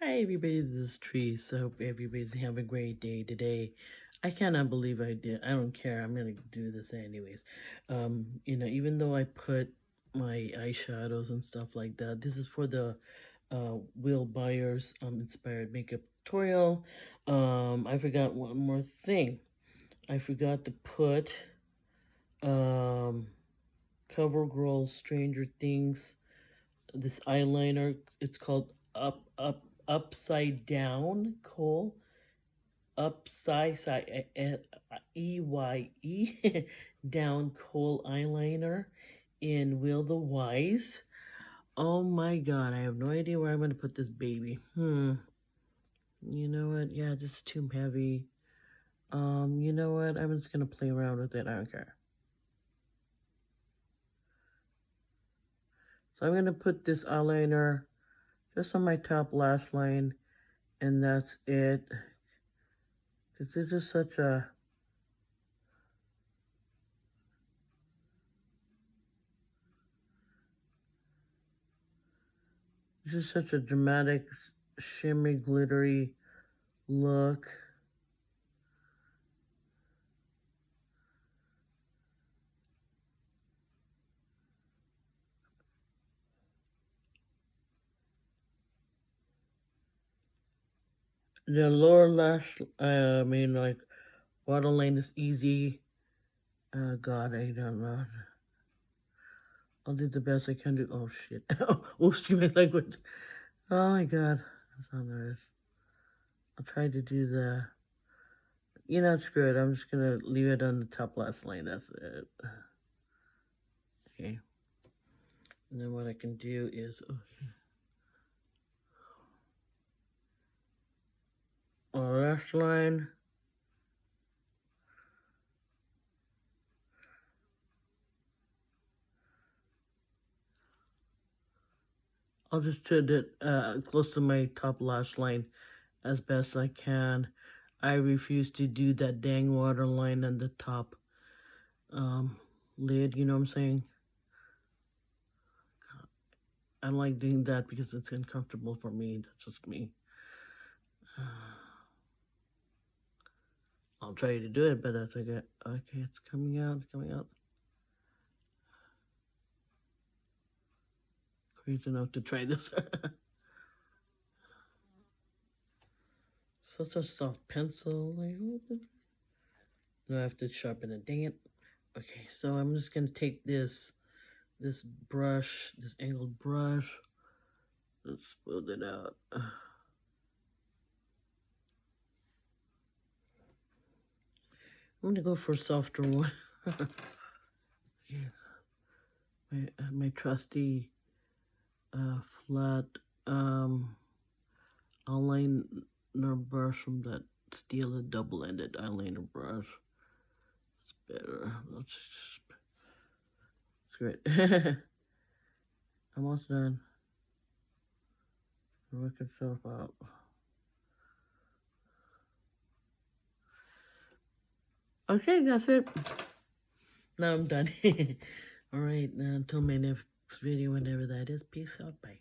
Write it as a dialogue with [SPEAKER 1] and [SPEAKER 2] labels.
[SPEAKER 1] Hi everybody, this is Tree. So hope everybody's having a great day today. I cannot believe I did. I don't care. I'm gonna do this anyways. Even though I put my eyeshadows and stuff like that, this is for the Will Byers inspired makeup tutorial. I forgot one more thing. I forgot to put um CoverGirl Stranger Things, this eyeliner. It's called upside down coal, upside EYE down coal eyeliner in Will the Wise. Oh my god, I have no idea where I'm going to put this baby. You know what? Yeah, this is too heavy. You know what? I'm just going to play around with it. I don't care. So I'm going to put this eyeliner just on my top lash line, and that's it. Because this is such a dramatic, shimmery, glittery look. The lower lash, like waterline is easy. God, I don't know. I'll do the best I can do. Oh shit! Oh, excuse my language. Oh my god, I'm so nervous. I'll try to do the. Screw it. I'm just gonna leave it on the top last line. That's it. Okay. And then what I can do is lash line. I'll just put it close to my top lash line as best I can. I refuse to do that dang waterline on the top lid, you know what I'm saying? I don't like doing that because it's uncomfortable for me. That's just me. I'll try to do it, but that's okay. Okay, it's coming out, Crazy enough to try this. Such a soft pencil. No, I have to sharpen it. Dang it. Okay, so I'm just gonna take this brush, this angled brush. Let's smooth it out. I'm gonna go for a softer one. my trusty flat eyeliner brush from that steel double-ended eyeliner brush. It's better. It's great. Almost done. Work itself out. Okay, that's it. Now I'm done. Alright, until my next video, whenever that is, peace out, bye.